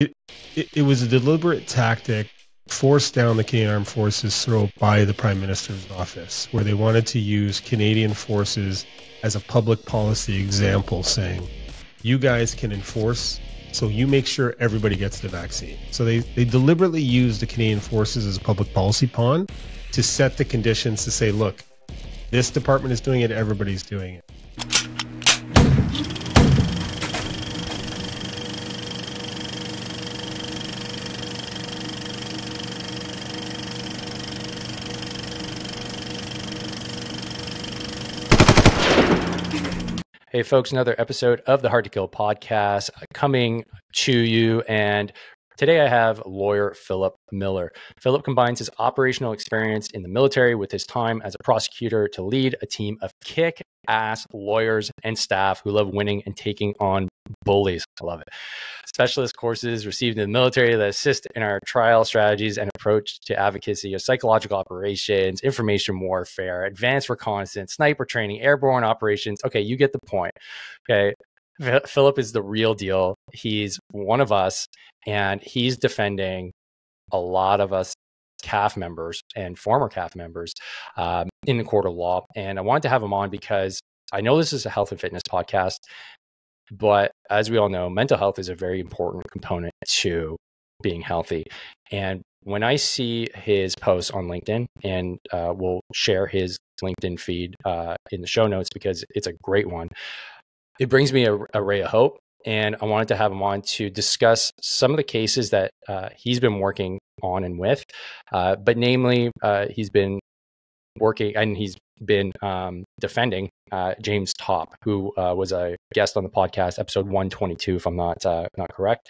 it was a deliberate tactic forced down the Canadian Armed Forces' throat by the Prime Minister's office, where they wanted to use Canadian forces as a public policy example, saying, you guys can enforce, so you make sure everybody gets the vaccine. So they deliberately used the Canadian forces as a public policy pawn to set the conditions to say, look, this department is doing it, everybody's doing it. Hey folks, another episode of the Hard to Kill podcast coming to you, and today I have lawyer Phillip Millar. Phillip combines his operational experience in the military with his time as a prosecutor to lead a team of kick-ass lawyers and staff who love winning and taking on bullies. I love it. Specialist courses received in the military that assist in our trial strategies and approach to advocacy of psychological operations, information warfare, advanced reconnaissance, sniper training, airborne operations. Okay, you get the point. Okay. Phillip is the real deal. He's one of us, and he's defending a lot of us CAF members and former CAF members in the court of law. And I wanted to have him on because I know this is a health and fitness podcast, but as we all know, mental health is a very important component to being healthy. And when I see his posts on LinkedIn, and we'll share his LinkedIn feed in the show notes because it's a great one, it brings me a ray of hope. And I wanted to have him on to discuss some of the cases that he's been working on and with. But namely, he's been working and he's been defending James Topp, who was a guest on the podcast, episode 122, if I'm not correct.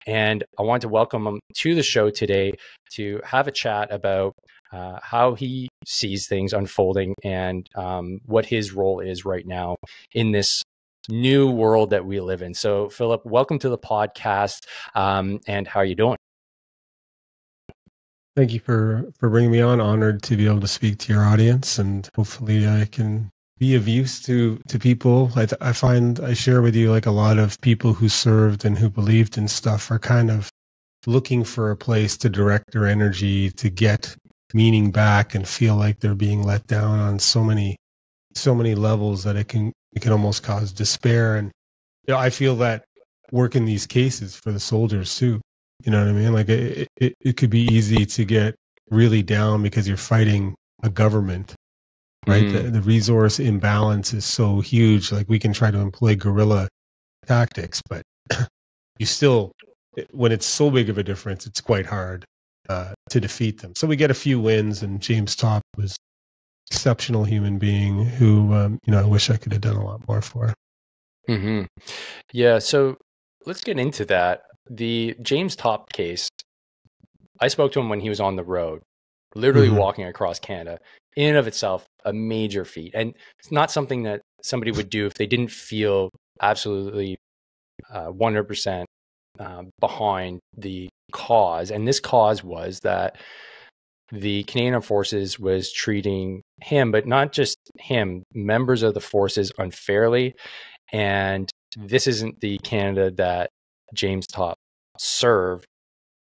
And I wanted to welcome him to the show today to have a chat about how he sees things unfolding and what his role is right now in this new world that we live in. So, Phillip, welcome to the podcast. And how are you doing? Thank you for bringing me on. Honored to be able to speak to your audience, and hopefully I can be of use to people. I find I share with you, like, a lot of people who served and who believed in stuff are kind of looking for a place to direct their energy, to get meaning back, and feel like they're being let down on so many levels that it can almost cause despair. And I feel that working these cases for the soldiers too. You know what I mean? Like it could be easy to get really down because you're fighting a government, right? The resource imbalance is so huge. Like, we can try to employ guerrilla tactics, but you still, when it's so big of a difference, it's quite hard to defeat them. So we get a few wins, and James Topp was exceptional human being who, I wish I could have done a lot more for. Mm-hmm. Yeah. So let's get into that. The James Topp case, I spoke to him when he was on the road, literally walking across Canada. In and of itself, a major feat. And it's not something that somebody would do if they didn't feel absolutely 100% behind the cause. And this cause was that the Canadian Armed Forces was treating him, but not just him, members of the forces unfairly. And this isn't the Canada that James Topp served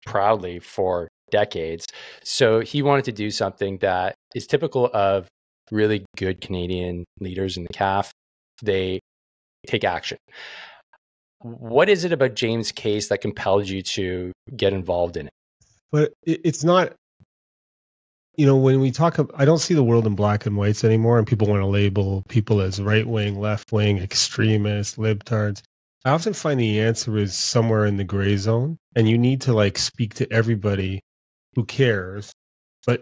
proudly for decades. So he wanted to do something that is typical of really good Canadian leaders in the CAF. They take action. What is it about James' case that compelled you to get involved in it? But it's not, when we talk, I don't see the world in black and whites anymore, and people want to label people as right-wing, left-wing, extremists, libtards. I often find the answer is somewhere in the gray zone, and you need to speak to everybody who cares. But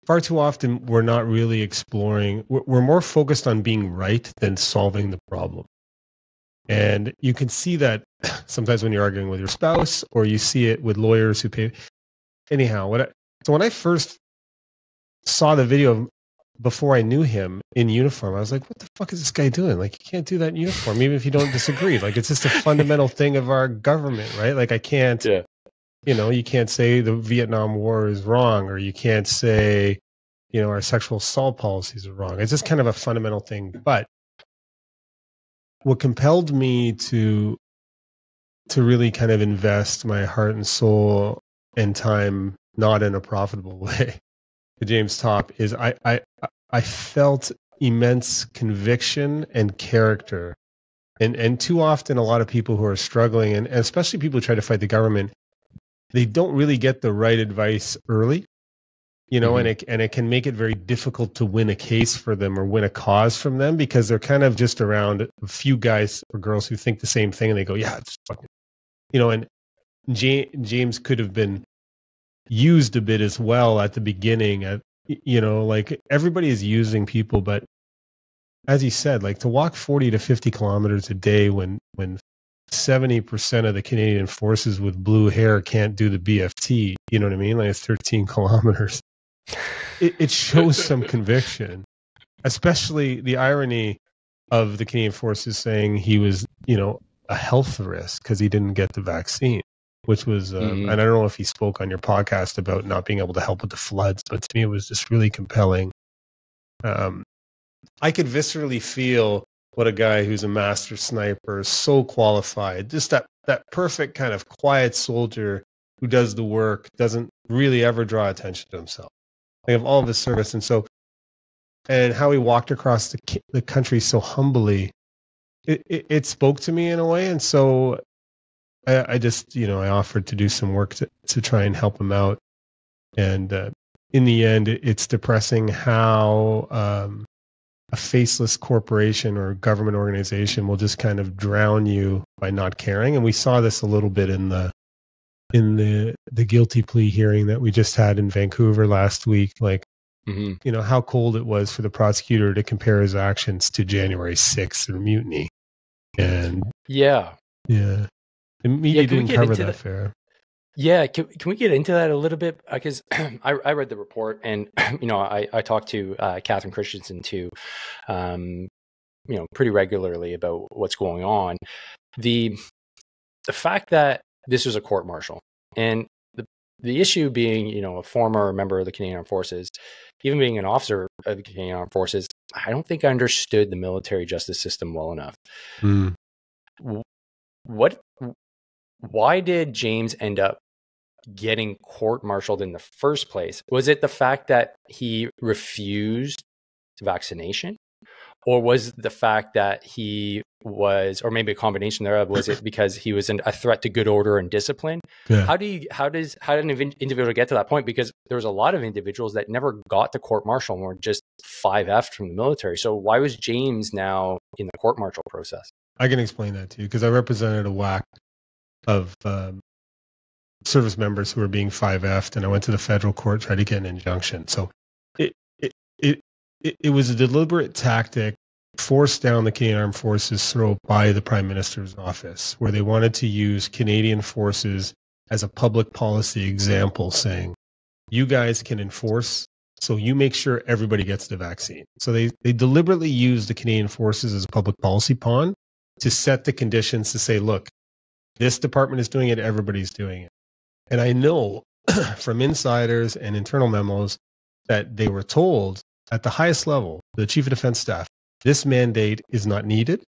far too often, we're not really exploring. We're more focused on being right than solving the problem. And you can see that sometimes when you're arguing with your spouse, or you see it with lawyers who pay. Anyhow, so when I first saw the video before I knew him in uniform, I was like, what the fuck is this guy doing? Like, you can't do that in uniform, even if you don't disagree. Like, it's just a fundamental thing of our government, right? Like, I can't, you can't say the Vietnam War is wrong, or you can't say, our sexual assault policies are wrong. It's just kind of a fundamental thing. But what compelled me to to really kind of invest my heart and soul and time, not in a profitable way, to James Topp, is I felt immense conviction and character. And too often, a lot of people who are struggling, and especially people who try to fight the government, they don't really get the right advice early, and it can make it very difficult to win a case for them or win a cause from them, because they're kind of just around a few guys or girls who think the same thing, and they go, yeah, it's fucking, and James could have been used a bit as well at the beginning. Like everybody is using people, but as he said, like to walk 40 to 50 kilometers a day when 70% of the Canadian forces with blue hair can't do the BFT, you know what I mean? Like it's 13 kilometers. It shows some conviction, especially the irony of the Canadian forces saying he was, a health risk because he didn't get the vaccine, which was, and I don't know if he spoke on your podcast about not being able to help with the floods, but to me it was just really compelling. I could viscerally feel what a guy who's a master sniper, so qualified, just that perfect kind of quiet soldier who does the work, doesn't really ever draw attention to himself. Like of all of his service, and how he walked across the country so humbly, it spoke to me in a way, and so I just I offered to do some work to try and help him out, and in the end, it's depressing how a faceless corporation or government organization will just kind of drown you by not caring. And we saw this a little bit in the guilty plea hearing that we just had in Vancouver last week. Like, how cold it was for the prosecutor to compare his actions to January 6th or mutiny. And the media didn't cover that fair. Yeah, can we get into that a little bit? Because I read the report, and I talked to Catherine Christensen too, pretty regularly about what's going on. The fact that this was a court martial, and the issue being, a former member of the Canadian Armed Forces, even being an officer of the Canadian Armed Forces, I don't think I understood the military justice system well enough. Why did James end up getting court-martialed in the first place? Was it the fact that he refused vaccination, or was the fact that he was, or maybe a combination thereof, was it because he was a threat to good order and discipline? Yeah. How did an individual get to that point? Because there was a lot of individuals that never got to court-martial and were just 5F'd from the military. So why was James now in the court-martial process? I can explain that to you, because I represented a whack of service members who were being 5F'd, and I went to the federal court, tried to get an injunction. So it was a deliberate tactic forced down the Canadian Armed Forces' throat by the Prime Minister's office, where they wanted to use Canadian forces as a public policy example, saying, you guys can enforce, so you make sure everybody gets the vaccine. So they deliberately used the Canadian forces as a public policy pawn to set the conditions to say, look, this department is doing it, everybody's doing it. And I know from insiders and internal memos that they were told at the highest level, the Chief of Defense Staff, this mandate is not needed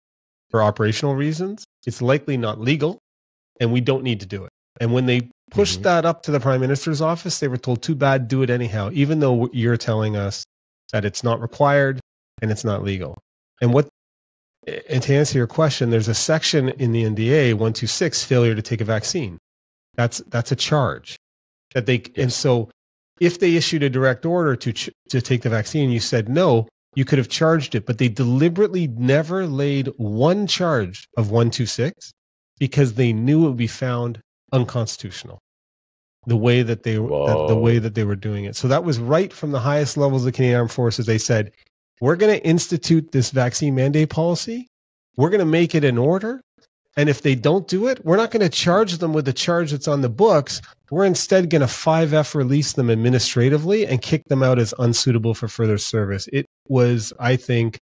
for operational reasons. It's likely not legal, and we don't need to do it. And when they pushed that up to the Prime Minister's office, they were told, too bad, do it anyhow, even though you're telling us that it's not required and it's not legal. And to answer your question, there's a section in the NDA 126, failure to take a vaccine. That's a charge that they, and so if they issued a direct order to take the vaccine, you said no, you could have charged it, but they deliberately never laid one charge of 126 because they knew it would be found unconstitutional. The way that they were doing it. So that was right from the highest levels of the Canadian Armed Forces. They said, we're going to institute this vaccine mandate policy. We're going to make it in order. And if they don't do it, we're not going to charge them with the charge that's on the books. We're instead going to 5F release them administratively and kick them out as unsuitable for further service. It was, I think,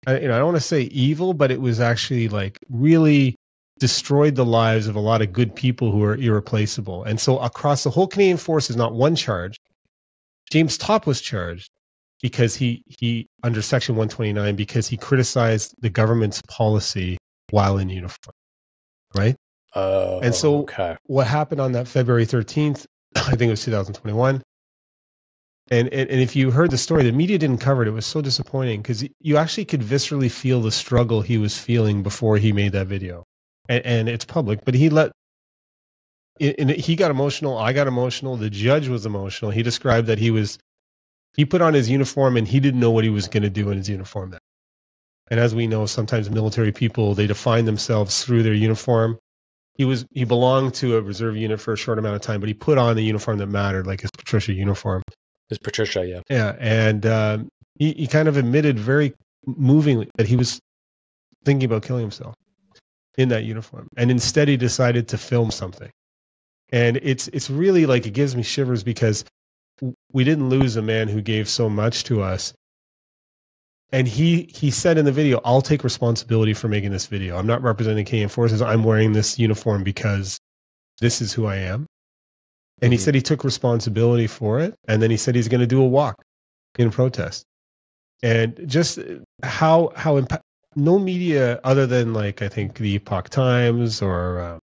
I don't want to say evil, but it was actually like really destroyed the lives of a lot of good people who are irreplaceable. And so across the whole Canadian force is not one charge. James Topp was charged because he under Section 129, because he criticized the government's policy while in uniform, right? Oh, And so okay. what happened on that February 13th, I think it was 2021. And if you heard the story, the media didn't cover it. It was so disappointing because you actually could viscerally feel the struggle he was feeling before he made that video. And it's public, but he got emotional. I got emotional. The judge was emotional. He described that he put on his uniform and he didn't know what he was going to do in his uniform. And as we know, sometimes military people, they define themselves through their uniform. He belonged to a reserve unit for a short amount of time, but he put on the uniform that mattered, like his Patricia uniform. His Patricia, yeah. Yeah, and he kind of admitted very movingly that he was thinking about killing himself in that uniform, and instead he decided to film something. And it's really like, it gives me shivers because we didn't lose a man who gave so much to us. And he said in the video, I'll take responsibility for making this video. I'm not representing Canadian Forces. I'm wearing this uniform because this is who I am. And he said he took responsibility for it. And then he said he's going to do a walk in protest. And just no media other than, like, I think the Epoch Times or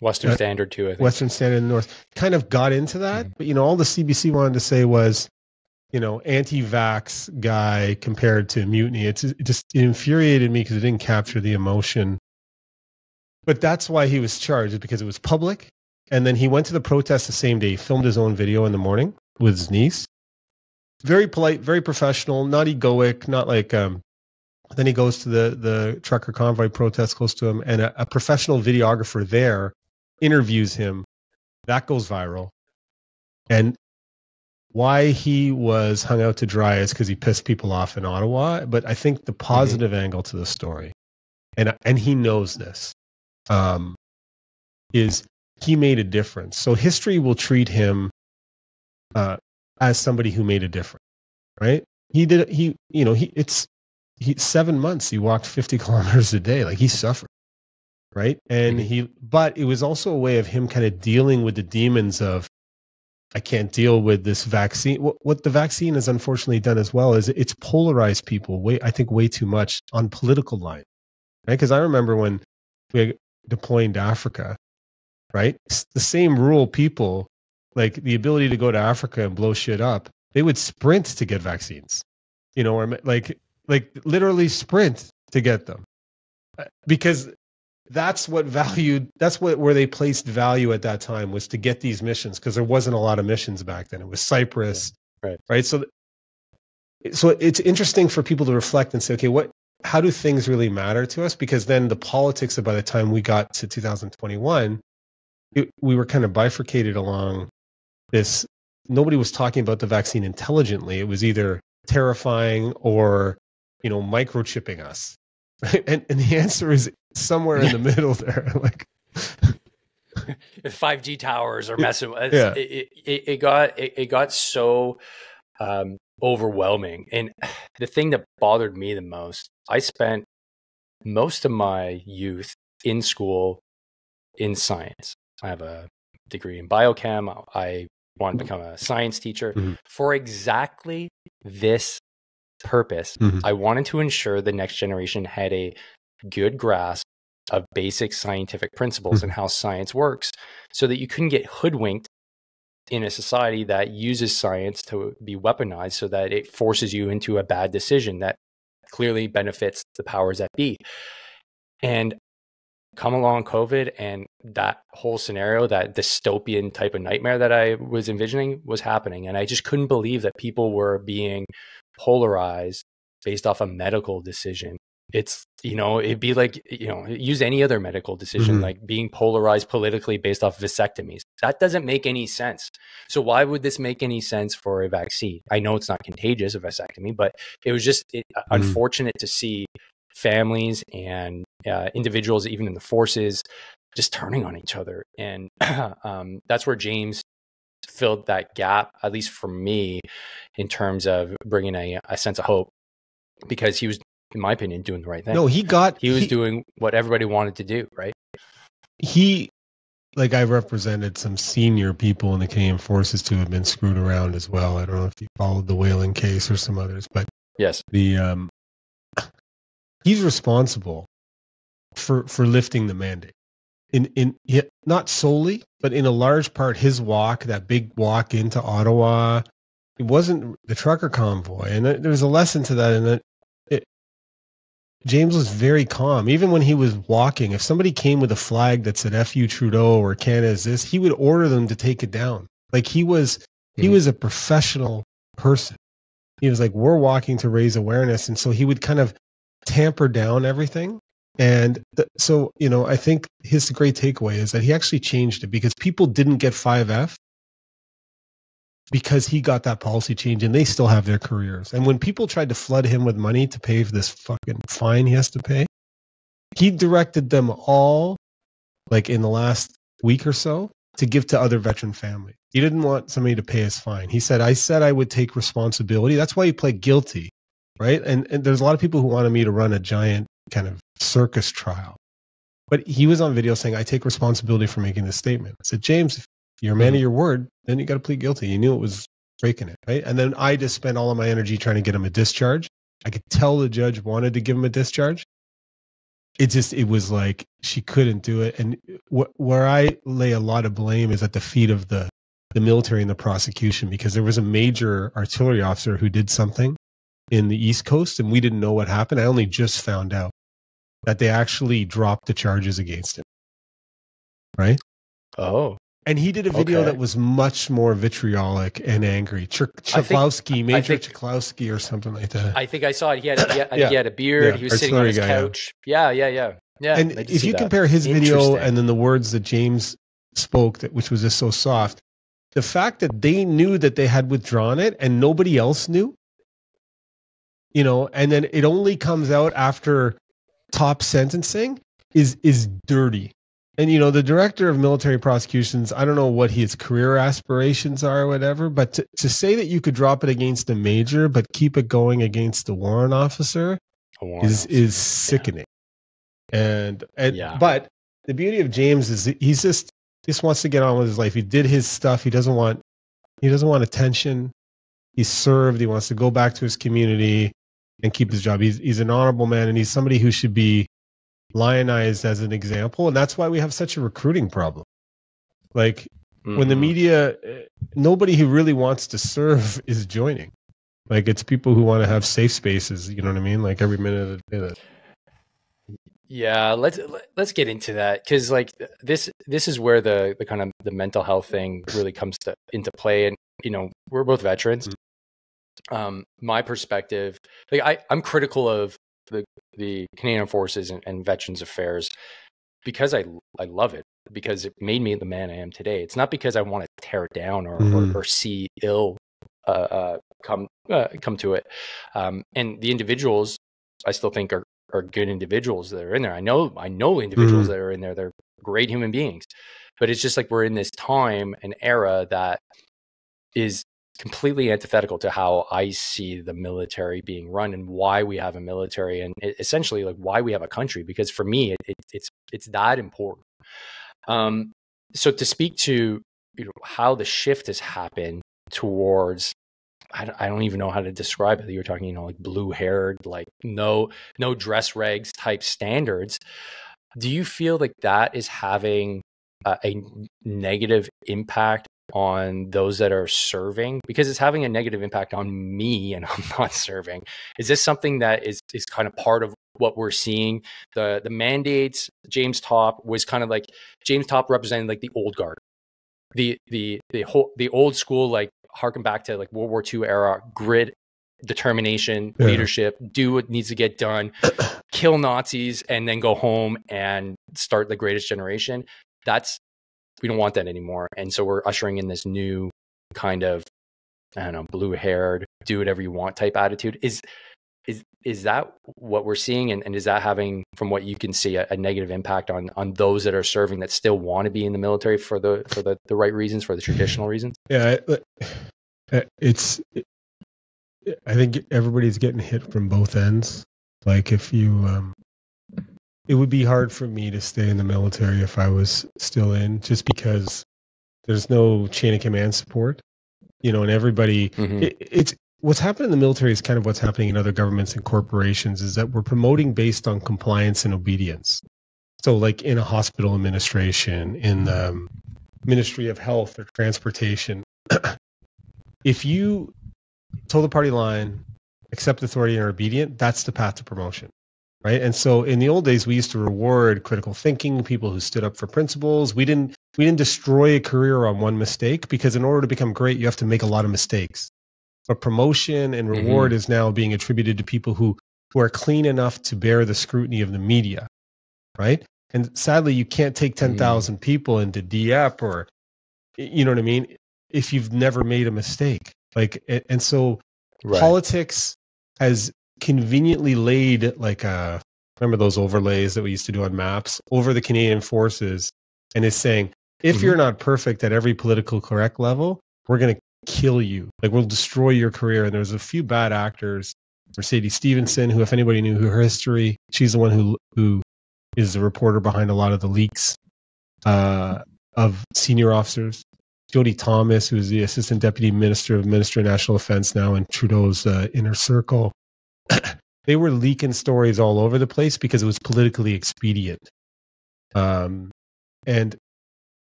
Western Standard too, I think. Western Standard in the North kind of got into that. But, all the CBC wanted to say was, anti-vax guy compared to mutiny. It infuriated me because it didn't capture the emotion. But that's why he was charged, because it was public. And then he went to the protest the same day. He filmed his own video in the morning with his niece. Very polite, very professional, not egoic, not like... Then he goes to the trucker convoy protest close to him, and a professional videographer there interviews him. That goes viral. And why he was hung out to dry is because he pissed people off in Ottawa. But I think the positive angle to the story, and he knows this, is he made a difference. So history will treat him as somebody who made a difference, right? He 7 months he walked 50 kilometers a day. Like, he suffered, right? And but it was also a way of him kind of dealing with the demons of, I can't deal with this vaccine. What the vaccine has unfortunately done as well is it's polarized people way too much on political lines, right? Because I remember when we were deploying to Africa, right? The same rural people, like the ability to go to Africa and blow shit up, they would sprint to get vaccines, or like literally sprint to get them, because that's where they placed value at that time, was to get these missions, because there wasn't a lot of missions back then. It was Cyprus, right? So it's interesting for people to reflect and say, okay, how do things really matter to us? Because then the politics, by the time we got to 2021, we were kind of bifurcated along this. Nobody was talking about the vaccine intelligently. It was either terrifying or microchipping us, right? And the answer is somewhere in the middle there. Like, 5G towers are messing with yeah. It got so overwhelming. And the thing that bothered me the most, I spent most of my youth in school in science. I have a degree in biochem. I wanted to become a science teacher for exactly this purpose. I wanted to ensure the next generation had a good grasp of basic scientific principles and how science works, so that you couldn't get hoodwinked in a society that uses science to be weaponized, so that it forces you into a bad decision that clearly benefits the powers that be. And come along COVID, and that whole scenario, that dystopian type of nightmare that I was envisioning, was happening. And I just couldn't believe that people were being polarized based off a medical decision. It's, it'd be like, use any other medical decision, like being polarized politically based off vasectomies. That doesn't make any sense. So why would this make any sense for a vaccine? I know it's not contagious, a vasectomy, but it was just unfortunate to see families and individuals, even in the forces, just turning on each other. And that's where James filled that gap, at least for me, in terms of bringing a sense of hope, because he was, in my opinion, doing the right thing. No, he was doing what everybody wanted to do, right? I represented some senior people in the Canadian Forces who have been screwed around as well. I don't know if you followed the Whaling case or some others, but yes, he's responsible for lifting the mandate. not solely, but in a large part, his walk, that big walk into Ottawa, it wasn't the trucker convoy. And there was a lesson to that in that James was very calm. Even when he was walking, if somebody came with a flag that said F you Trudeau or Canada is this, he would order them to take it down. Like he was a professional person. He was like, we're walking to raise awareness. And so he would kind of tamper down everything. And so, I think his great takeaway is that he actually changed it because people didn't get 5F because he got that policy change and they still have their careers. And when people tried to flood him with money to pay for this fucking fine he has to pay, he directed them all, like in the last week or so, to give to other veteran families. He didn't want somebody to pay his fine. He said, I would take responsibility. That's why he pled guilty, right? And there's a lot of people who wanted me to run a giant kind of circus trial. But he was on video saying, I take responsibility for making this statement. I said, James, if you're a man of your word, then you got to plead guilty. You knew it was breaking it, right? And then I just spent all of my energy trying to get him a discharge. I could tell the judge wanted to give him a discharge. It was like she couldn't do it. And where I lay a lot of blame is at the feet of the military and the prosecution, because there was a major artillery officer who did something in the East Coast and we didn't know what happened. I only just found out that they actually dropped the charges against him. Right? Oh. And he did a video that was much more vitriolic and angry. Major Chklowski or something like that. I think I saw it. He had a beard. He was sitting on his couch. Yeah. And if you compare his video and then the words that James spoke, which was just so soft, the fact that they knew that they had withdrawn it and nobody else knew, and then it only comes out after top sentencing is dirty. And, the director of military prosecutions, I don't know what his career aspirations are or whatever, but to say that you could drop it against a major, but keep it going against a warrant officer is sickening. And but the beauty of James is he's just wants to get on with his life. He did his stuff. He doesn't want attention. He's served. He wants to go back to his community and keep his job. He's an honorable man, and he's somebody who should be lionized as an example. And that's why we have such a recruiting problem. Like when the media, nobody who really wants to serve is joining. Like it's people who want to have safe spaces. You know what I mean? Like every minute of the day. Yeah, let's get into that, because like this is where the kind of the mental health thing really comes into play. And we're both veterans. My perspective, like I'm critical of the Canadian Forces and Veterans Affairs because I love it, because it made me the man I am today. It's not because I want to tear it down or see ill come to it. And the individuals I still think are good individuals that are in there. I know individuals that are in there. They're great human beings, but it's just like we're in this time and era that is completely antithetical to how I see the military being run and why we have a military, and essentially like why we have a country, because for me it's that important. So to speak to how the shift has happened towards, I don't even know how to describe it. You're talking like blue haired, like no dress regs type standards. Do you feel like that is having a negative impact on those that are serving? Because it's having a negative impact on me and I'm not serving. Is this something that is kind of part of what we're seeing? The mandates, James Topp was kind of like, James Topp represented like the old guard, the old school, like harken back to like World War II era, grit, determination, leadership, do what needs to get done, kill Nazis, and then go home and start the greatest generation. We don't want that anymore. And so we're ushering in this new kind of, I don't know, blue haired, do whatever you want type attitude. Is that what we're seeing? And is that having, from what you can see, a negative impact on those that are serving that still want to be in the military for the right reasons, for the traditional reasons? Yeah, I think everybody's getting hit from both ends. Like if you, it would be hard for me to stay in the military if I was still in, just because there's no chain of command support, and everybody, it's what's happening in the military is kind of what's happening in other governments and corporations, is that we're promoting based on compliance and obedience. So like in a hospital administration, in the Ministry of Health or Transportation, if you toe the party line, accept authority and are obedient, that's the path to promotion. Right. And so in the old days, we used to reward critical thinking, people who stood up for principles. We didn't destroy a career on one mistake, because in order to become great, you have to make a lot of mistakes. But promotion and reward is now being attributed to people who are clean enough to bear the scrutiny of the media. Right. And sadly, you can't take 10,000 people into DEP, or, you know what I mean, if you've never made a mistake. Like, and so politics has conveniently laid like remember those overlays that we used to do on maps over the Canadian forces, and is saying, if you're not perfect at every political correct level, we're going to kill you. Like, we'll destroy your career. And there's a few bad actors, Mercedes Stevenson, who, if anybody knew her history, she's the one who is the reporter behind a lot of the leaks of senior officers. Jody Thomas, who is the Assistant Deputy Minister of National Defense now in Trudeau's inner circle. They were leaking stories all over the place because it was politically expedient. And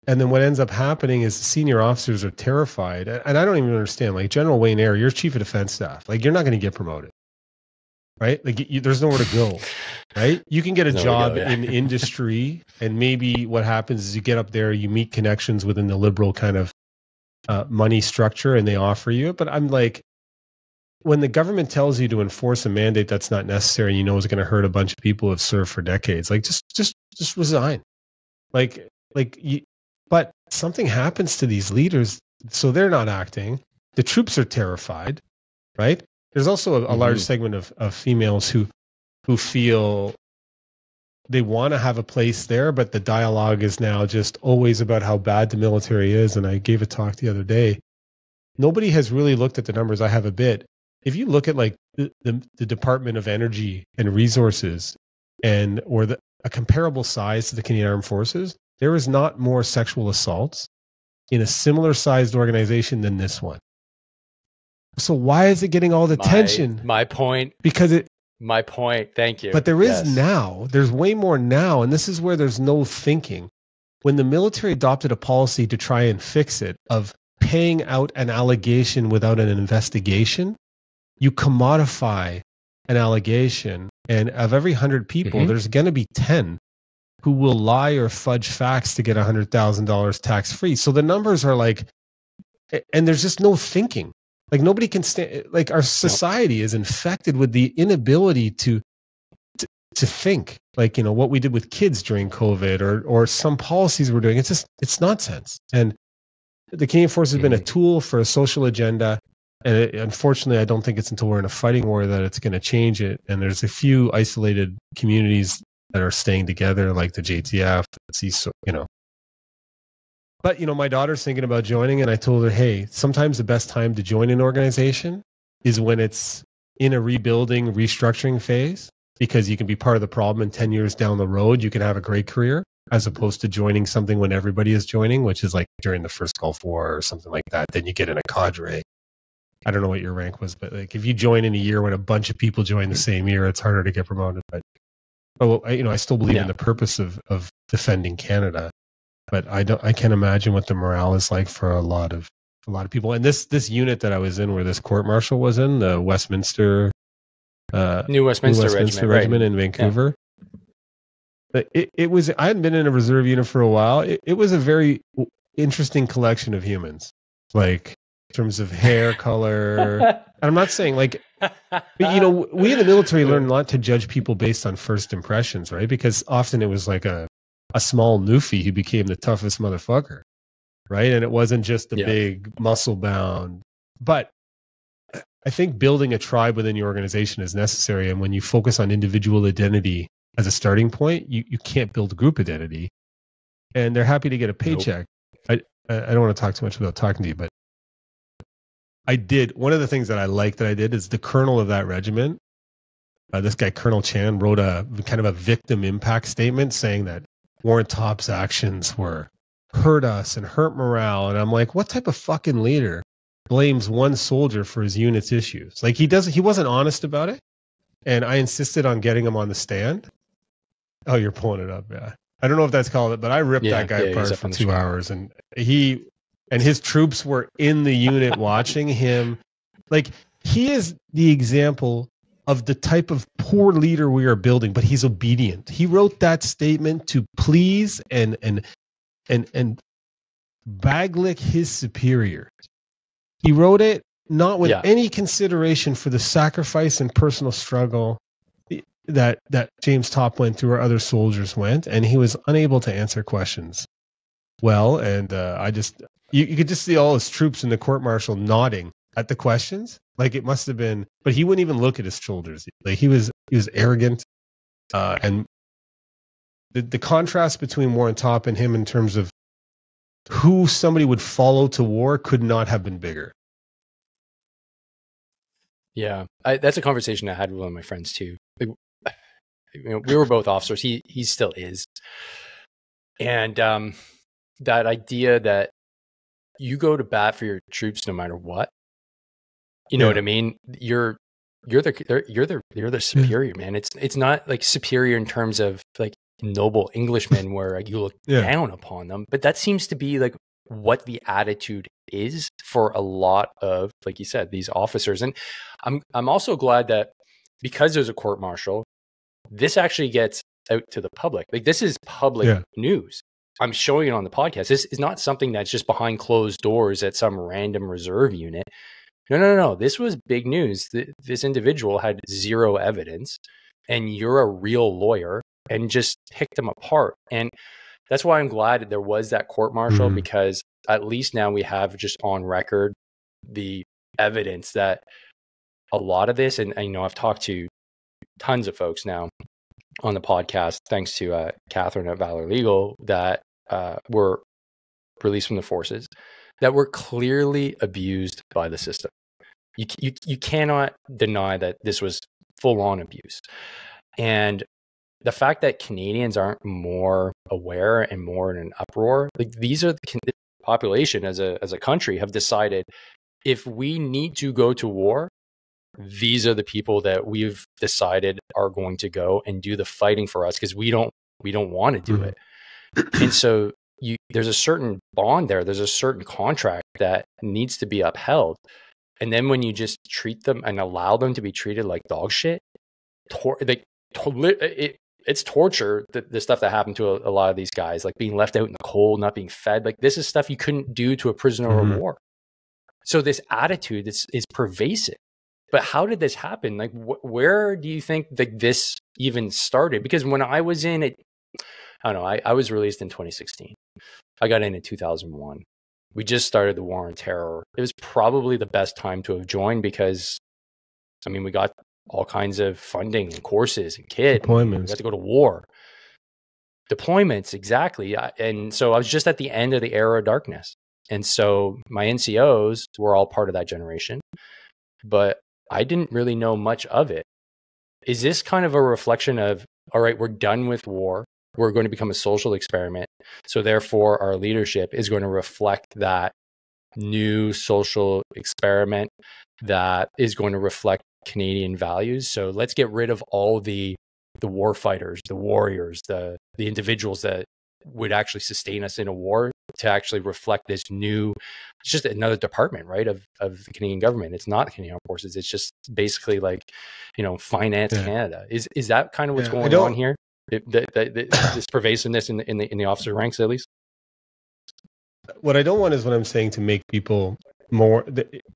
then what ends up happening is the senior officers are terrified. And I don't even understand. Like, General Wayne Eyre, you're Chief of Defense Staff. Like, you're not going to get promoted. Right? Like, there's nowhere to go. Right? You can get a job in industry, and maybe what happens is you get up there, you meet connections within the liberal kind of money structure, and they offer you it. But I'm like, when the government tells you to enforce a mandate that's not necessary, and you know is going to hurt a bunch of people who have served for decades, like, just resign. But something happens to these leaders, so they're not acting. The troops are terrified, right? There's also a large segment of females who feel they want to have a place there, but the dialogue is now just always about how bad the military is. And I gave a talk the other day. Nobody has really looked at the numbers. I have a bit. If you look at like the Department of Energy and Resources, or a comparable size to the Canadian Armed Forces, there is not more sexual assaults in a similar sized organization than this one. So why is it getting all the attention? My point. My point. Thank you. But there is now. There's way more now, and this is where there's no thinking. When the military adopted a policy to try and fix it, of paying out an allegation without an investigation, you commodify an allegation, and of every 100 people, there's going to be 10 who will lie or fudge facts to get $100,000 tax-free. So the numbers are like, and there's just no thinking. Like, nobody can stand, like, our society is infected with the inability to think, like, you know, what we did with kids during COVID, or some policies we're doing. It's nonsense. And the Canadian Force has been a tool for a social agenda. And unfortunately, I don't think it's until we're in a fighting war that it's going to change it. And there's a few isolated communities that are staying together, like the JTF, you know. But, you know, my daughter's thinking about joining, and I told her, hey, sometimes the best time to join an organization is when it's in a rebuilding, restructuring phase, because you can be part of the problem, and 10 years down the road, you can have a great career, as opposed to joining something when everybody is joining, which is like during the first Gulf War or something like that. Then you get in a cadre. I don't know what your rank was, but like, if you join in a year when a bunch of people join the same year, it's harder to get promoted. But you know, I still believe in the purpose of defending Canada. But I can't imagine what the morale is like for a lot of people. And this unit that I was in, where this court martial was in, the New Westminster Regiment in Vancouver. Yeah. It was, I hadn't been in a reserve unit for a while. It was a very interesting collection of humans, like in terms of hair color. And I'm not saying like, but, you know, we in the military learn not to judge people based on first impressions, right? Because often it was like a small newfie who became the toughest motherfucker, right? And it wasn't just the big muscle bound. But I think building a tribe within your organization is necessary. And when you focus on individual identity as a starting point, you can't build group identity. And they're happy to get a paycheck. Nope. I don't want to talk too much without talking to you, but one of the things that I like that I did is the colonel of that regiment, this guy, Colonel Chan, wrote a kind of a victim impact statement saying that Warren Topp's actions hurt us and hurt morale. And I'm like, what type of fucking leader blames one soldier for his unit's issues? Like, he wasn't honest about it. And I insisted on getting him on the stand. Oh, you're pulling it up. Yeah. I don't know if that's called it, but I ripped that guy he's apart up for on the 2 screen. hours, and his troops were in the unit watching him. Like, he is the example of the type of poor leader we are building, but he's obedient. He wrote that statement to please and baglick his superior. He wrote it not with any consideration for the sacrifice and personal struggle that James Topp went through or other soldiers went, and he was unable to answer questions well. And you could just see all his troops in the court-martial nodding at the questions. Like, it must have been, but he wouldn't even look at his shoulders. Like, he was arrogant, and the contrast between Warren Topp and him in terms of who somebody would follow to war could not have been bigger. Yeah, that's a conversation I had with one of my friends too. Like, we were both officers. He still is, and that idea that you go to bat for your troops no matter what. You know what I mean? You're the superior, man. It's not like superior in terms of like noble Englishmen where like, you look down upon them, but that seems to be like what the attitude is for a lot of, like you said, these officers. And I'm also glad that because there's a court martial, this actually gets out to the public. Like, this is public news. I'm showing it on the podcast. This is not something that's just behind closed doors at some random reserve unit. No. This was big news. This individual had zero evidence, and you're a real lawyer, and just picked them apart. And that's why I'm glad there was that court martial, because at least now we have just on record the evidence that a lot of this, and I've talked to tons of folks now on the podcast, thanks to Catherine at Valor Legal, that were released from the forces, that were clearly abused by the system. You cannot deny that this was full-on abuse. And the fact that Canadians aren't more aware and more in an uproar, like, these are the population as a country have decided, if we need to go to war, these are the people that we've decided are going to go and do the fighting for us, because we don't want to do it. And so there's a certain bond there. There's a certain contract that needs to be upheld. And then when you just treat them and allow them to be treated like dog shit, it's torture, the stuff that happened to a lot of these guys, like being left out in the cold, not being fed. Like, this is stuff you couldn't do to a prisoner of war. So this attitude is pervasive. But how did this happen? Like, where do you think that this even started? Because when I was in it, I don't know, I was released in 2016. I got in 2001. We just started the war on terror. It was probably the best time to have joined, because, I mean, we got all kinds of funding and courses and kit. Deployments. We got to go to war. Deployments, exactly. And so I was just at the end of the era of darkness. And so my NCOs were all part of that generation, but I didn't really know much of it. Is this kind of a reflection of, all right, we're done with war. We're going to become a social experiment. So therefore, our leadership is going to reflect that new social experiment that is going to reflect Canadian values. So let's get rid of all the war fighters, the warriors, the individuals that would actually sustain us in a war, to actually reflect this new, it's just another department, right, of the Canadian government. It's not the Canadian Armed Forces. It's just basically like, Finance Canada. Is that kind of what's going on here? This pervasiveness in the officer ranks, at least? What I don't want is what I'm saying, to make people more,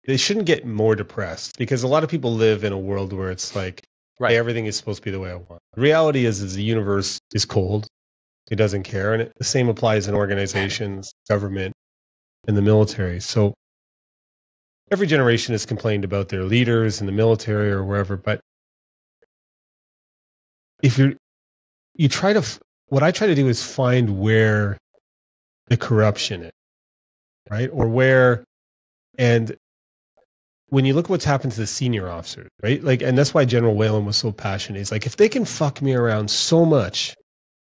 they shouldn't get more depressed, because a lot of people live in a world where it's like, hey, everything is supposed to be the way I want. The reality is the universe is cold. It doesn't care. And the same applies in organizations, government, and the military. So every generation has complained about their leaders in the military or wherever. But if you try to, what I try to do is find where the corruption is, right? Or where, and when you look at what's happened to the senior officers, right? Like, and that's why General Whalen was so passionate. He's like, if they can fuck me around so much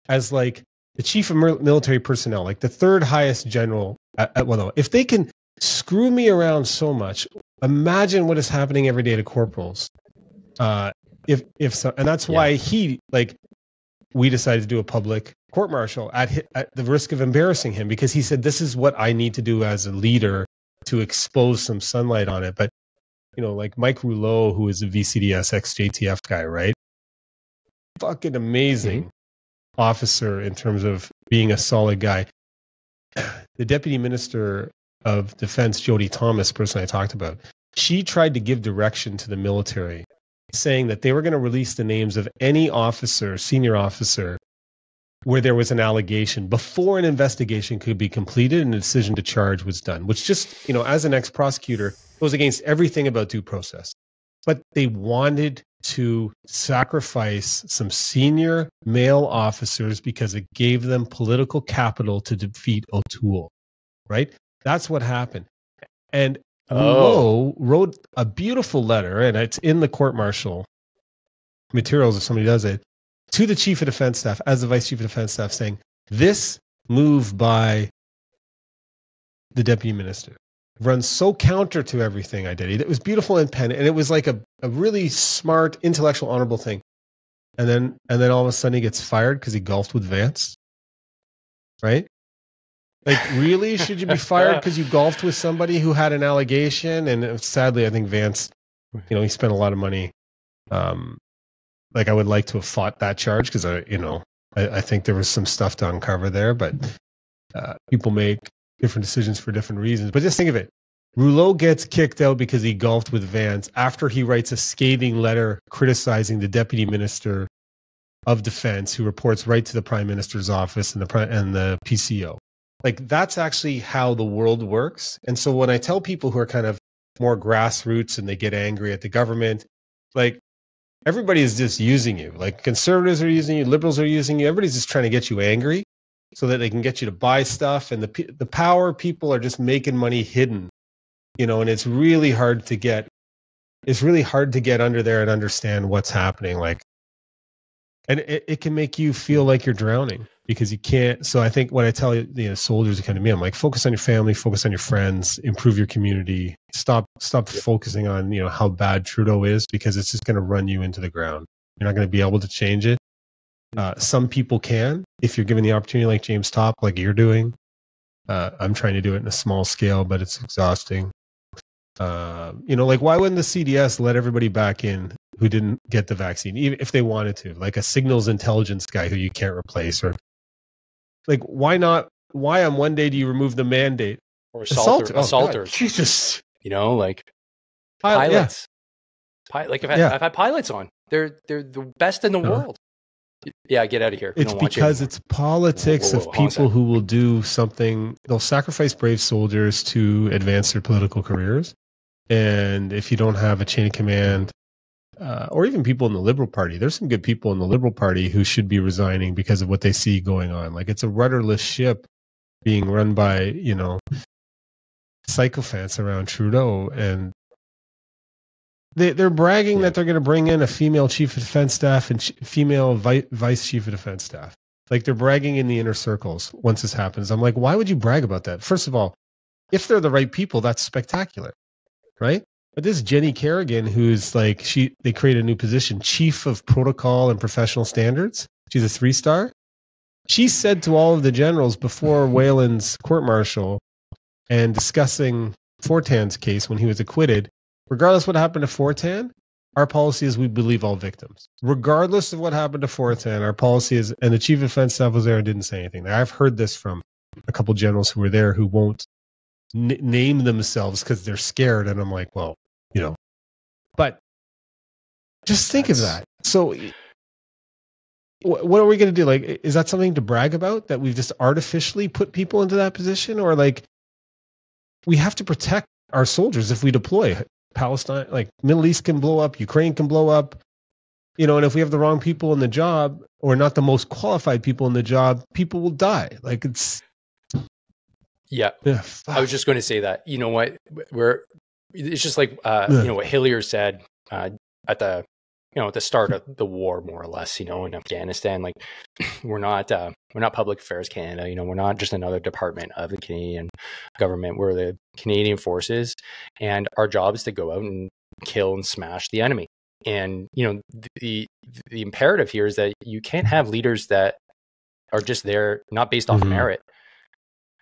as like the chief of military personnel, like the third highest general, if they can screw me around so much, imagine what is happening every day to corporals. If so, and that's why we decided to do a public court-martial at the risk of embarrassing him, because he said, this is what I need to do as a leader to expose some sunlight on it. But, like Mike Rouleau, who is a VCDS ex-JTF guy, right? Fucking amazing officer in terms of being a solid guy. The Deputy Minister of Defense, Jody Thomas, person I talked about, she tried to give direction to the military, saying that they were going to release the names of any officer, senior officer, where there was an allegation before an investigation could be completed and a decision to charge was done, which just, as an ex-prosecutor, goes against everything about due process. But they wanted to sacrifice some senior male officers because it gave them political capital to defeat O'Toole, right? That's what happened. And Rouleau wrote a beautiful letter, and it's in the court-martial materials if somebody does it, to the Chief of Defense Staff, as the Vice Chief of Defense Staff, saying, this move by the Deputy Minister runs so counter to everything I did. It was beautiful in pen, and it was like a really smart, intellectual, honorable thing. And then all of a sudden he gets fired because he golfed with Vance, right? Like, really? Should you be fired because you golfed with somebody who had an allegation? And sadly, I think Vance, he spent a lot of money. Like, I would like to have fought that charge because I think there was some stuff to uncover there, but people make different decisions for different reasons. But just think of it. Rouleau gets kicked out because he golfed with Vance after he writes a scathing letter criticizing the Deputy Minister of Defense, who reports right to the Prime Minister's office and the PCO. Like, that's actually how the world works. And so when I tell people who are kind of more grassroots and they get angry at the government, like, everybody is just using you. Like, conservatives are using you, liberals are using you. Everybody's just trying to get you angry so that they can get you to buy stuff. And the power people are just making money hidden, and it's really hard to get under there and understand what's happening. Like, and it can make you feel like you're drowning because you can't. So I think what I tell soldiers who come to me, I'm like, focus on your family, focus on your friends, improve your community. Stop focusing on, how bad Trudeau is, because it's just going to run you into the ground. You're not going to be able to change it. Some people can, if you're given the opportunity, like James Topp, like you're doing. I'm trying to do it in a small scale, but it's exhausting. Like, why wouldn't the CDS let everybody back in who didn't get the vaccine, even if they wanted to, like a signals intelligence guy who you can't replace? Or like, why not? Why on one day do you remove the mandate? Or assaulters. God, Jesus. Like pilots. Yeah. Like, I've had pilots on. They're the best in the world. Yeah, get out of here. It's because it's politics of people who will do something. They'll sacrifice brave soldiers to advance their political careers. And if you don't have a chain of command, or even people in the Liberal Party, there's some good people in the Liberal Party who should be resigning because of what they see going on. Like, it's a rudderless ship being run by, sycophants around Trudeau. And they're bragging that they're going to bring in a female chief of defense staff and female vice chief of defense staff. Like, they're bragging in the inner circles once this happens. I'm like, why would you brag about that? First of all, if they're the right people, that's spectacular, right? But this Jenny Kerrigan, who's like, they create a new position, chief of protocol and professional standards. She's a 3-star. She said to all of the generals before Whalen's court-martial and discussing Fortan's case when he was acquitted, regardless of what happened to Fortan, our policy is we believe all victims. Regardless of what happened to Fortan, our policy is, and the chief of defense staff was there and didn't say anything. I've heard this from a couple generals who were there who won't name themselves because they're scared. And I'm like, well, but just think of that. So what are we going to do? Like, is that something to brag about, that we've just artificially put people into that position? Or like, we have to protect our soldiers if we deploy. Palestine, like, Middle East can blow up, Ukraine can blow up, and if we have the wrong people in the job, or not the most qualified people in the job, people will die. Like, it's I was just going to say that. You know what? It's just like what Hillier said at the start of the war, more or less. In Afghanistan, like, we're not Public Affairs Canada. We're not just another department of the Canadian government. We're the Canadian Forces, and our job is to go out and kill and smash the enemy. And the imperative here is that you can't have leaders that are just there, not based off Mm-hmm. merit.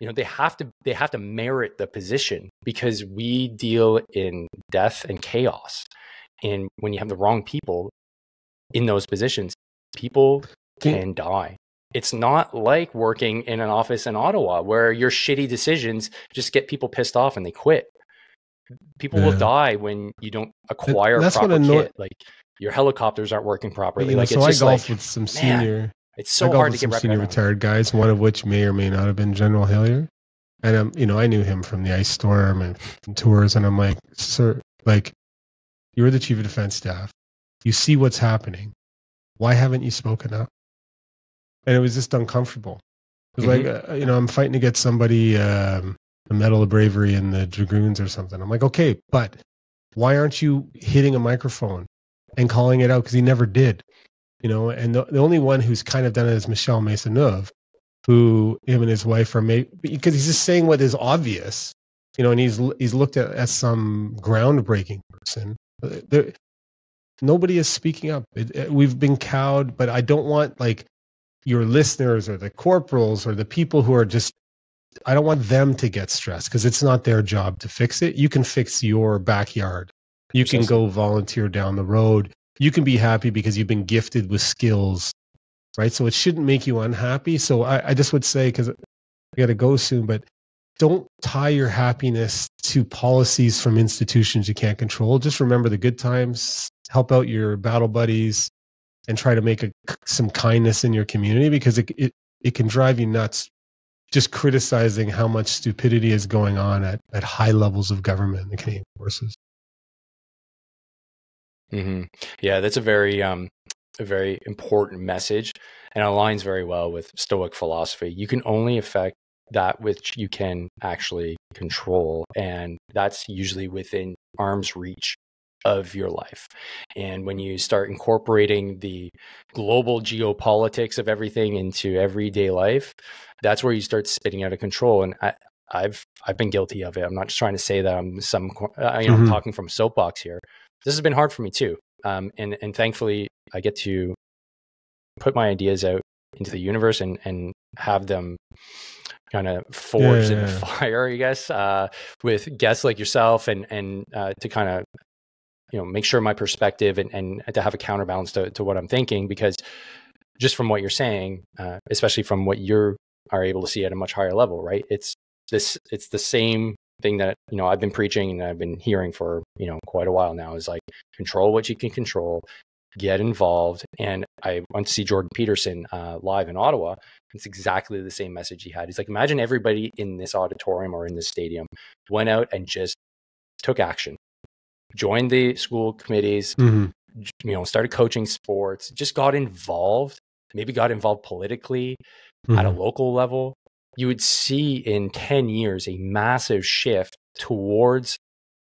They have to merit the position, because we deal in death and chaos. And when you have the wrong people in those positions, people can die. It's not like working in an office in Ottawa where your shitty decisions just get people pissed off and they quit. People will die when you don't acquire And that's what proper kit. Like your helicopters aren't working properly. Like, so it's I just golf like, with some man, senior. it's so hard to get senior retired guys, one of which may or may not have been General Hillier. And I knew him from the ice storm and from tours, and I'm like, sir, like, you're the chief of defense staff. You see what's happening. Why haven't you spoken up? And it was just uncomfortable. It was like, I'm fighting to get somebody a Medal of Bravery in the Dragoons or something. I'm like, okay, but why aren't you hitting a microphone and calling it out? Because he never did. And the only one who's kind of done it is Michel Maisonneuve, who him and his wife are made, because he's just saying what is obvious, and he's looked at as some groundbreaking person. Nobody is speaking up. We've been cowed, but I don't want like your listeners or the corporals or the people who are just, I don't want them to get stressed, because it's not their job to fix it. You can fix your backyard. You can go volunteer down the road. You can be happy because you've been gifted with skills, right? So it shouldn't make you unhappy. So I just would say, because I got to go soon, but don't tie your happiness to policies from institutions you can't control. Just remember the good times, help out your battle buddies, and try to make some kindness in your community, because it can drive you nuts just criticizing how much stupidity is going on at high levels of government in the Canadian forces. Mm-hmm. Yeah, that's a very important message, and aligns very well with Stoic philosophy. You can only affect that which you can actually control, and that's usually within arm's reach of your life. And when you start incorporating the global geopolitics of everything into everyday life, that's where you start spinning out of control. And I've been guilty of it. I'm not just trying to say that I'm I'm talking from soapbox here. This has been hard for me too. And thankfully I get to put my ideas out into the universe and have them kind of forged in the fire, I guess, with guests like yourself, and to kind of, make sure my perspective and to have a counterbalance to what I'm thinking, because just from what you're saying, especially from what you are able to see at a much higher level, right? It's the same thing that, I've been preaching and I've been hearing for, quite a while now, is like, control what you can control, get involved. And I went to see Jordan Peterson live in Ottawa. It's exactly the same message he had. He's like, imagine everybody in this auditorium or in this stadium went out and just took action, joined the school committees, started coaching sports, just got involved, maybe got involved politically at a local level. You would see in 10 years a massive shift towards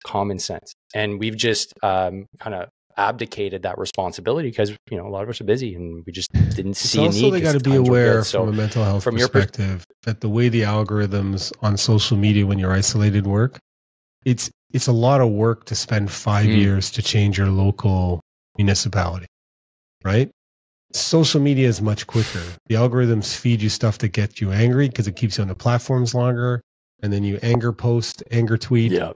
common sense. And we've just kind of abdicated that responsibility because, a lot of us are busy and we just didn't see a need. Also, they got to be aware from a mental health perspective that the way the algorithms on social media when you're isolated work, it's a lot of work to spend 5 years to change your local municipality, right? Social media is much quicker. The algorithms feed you stuff that gets you angry because it keeps you on the platforms longer, and then you anger post, anger tweet. Yeah.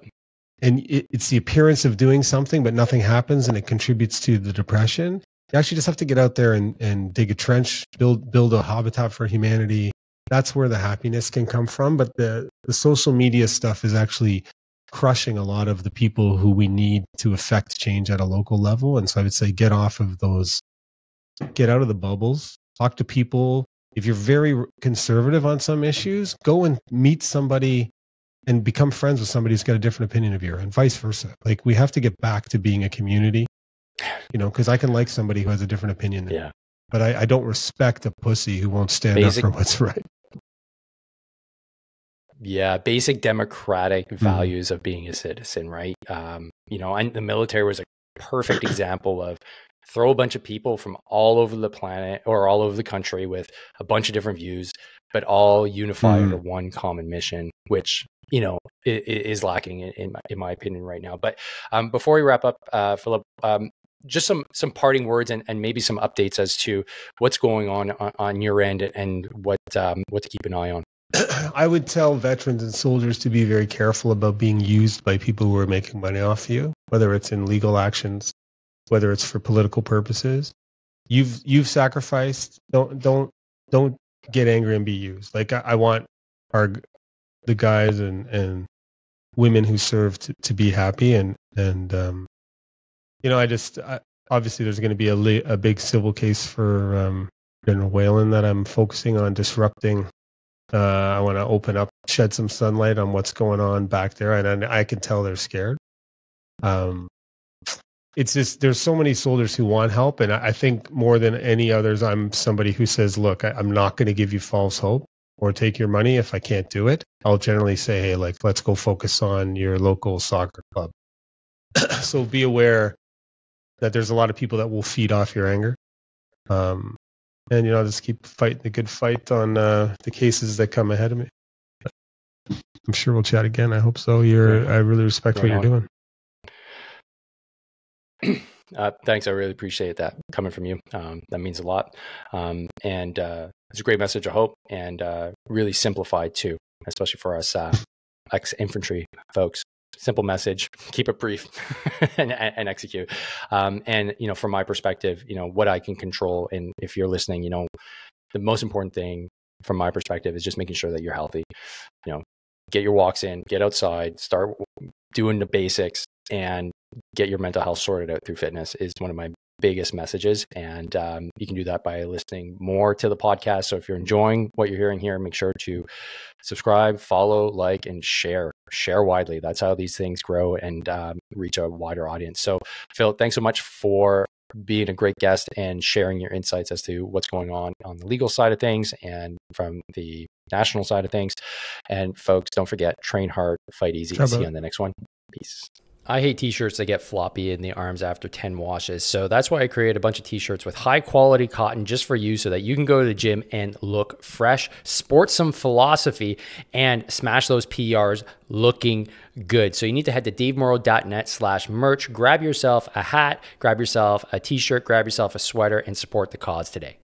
And it's the appearance of doing something, but nothing happens, and it contributes to the depression. You actually just have to get out there and dig a trench, build a habitat for humanity. That's where the happiness can come from. But the social media stuff is actually crushing a lot of the people who we need to affect change at a local level. And so I would say get off of those, get out of the bubbles, talk to people. If you're very conservative on some issues, go and meet somebody and become friends with somebody who's got a different opinion of yours, and vice versa. Like, we have to get back to being a community, because I can like somebody who has a different opinion than me, but I don't respect a pussy who won't stand up for what's right. Yeah, basic democratic values of being a citizen, right? And the military was a perfect example of throw a bunch of people from all over the planet or all over the country with a bunch of different views, but all unify under one common mission, which is lacking in my opinion right now. But before we wrap up, Philip, just some parting words and maybe some updates as to what's going on your end and what to keep an eye on. I would tell veterans and soldiers to be very careful about being used by people who are making money off you, whether it's in legal actions, whether it's for political purposes. You've sacrificed. Don't get angry and be used. Like I want the guys and women who serve to be happy and obviously there's going to be a big civil case for General Whalen that I'm focusing on disrupting. I want to shed some sunlight on what's going on back there, and I can tell they're scared. It's just there's so many soldiers who want help, and I think more than any others, I'm somebody who says, look, I'm not going to give you false hope or take your money if I can't do it. I'll generally say, hey, like, let's go focus on your local soccer club. So be aware that there's a lot of people that will feed off your anger. And, just keep fighting the good fight on the cases that come ahead of me. I'm sure we'll chat again. I hope so. I really respect what you're doing. Thanks. I really appreciate that coming from you. That means a lot. And it's a great message, I hope, and really simplified too, especially for us ex-infantry folks. Simple message, keep it brief and execute. And, from my perspective, what I can control, and if you're listening, the most important thing from my perspective is just making sure that you're healthy. Get your walks in, get outside, start doing the basics, and get your mental health sorted out through fitness is one of my biggest messages. And you can do that by listening more to the podcast. So if you're enjoying what you're hearing here, make sure to subscribe, follow, like, and share widely. That's how these things grow and reach a wider audience. So Phil, thanks so much for being a great guest and sharing your insights as to what's going on the legal side of things and from the national side of things. And folks, don't forget, train hard, fight easy. See you on the next one. Peace. I hate t-shirts that get floppy in the arms after 10 washes. So that's why I created a bunch of t-shirts with high quality cotton just for you so that you can go to the gym and look fresh, sport some philosophy, and smash those PRs looking good. So you need to head to davemorrow.net/merch, grab yourself a hat, grab yourself a t-shirt, grab yourself a sweater, and support the cause today.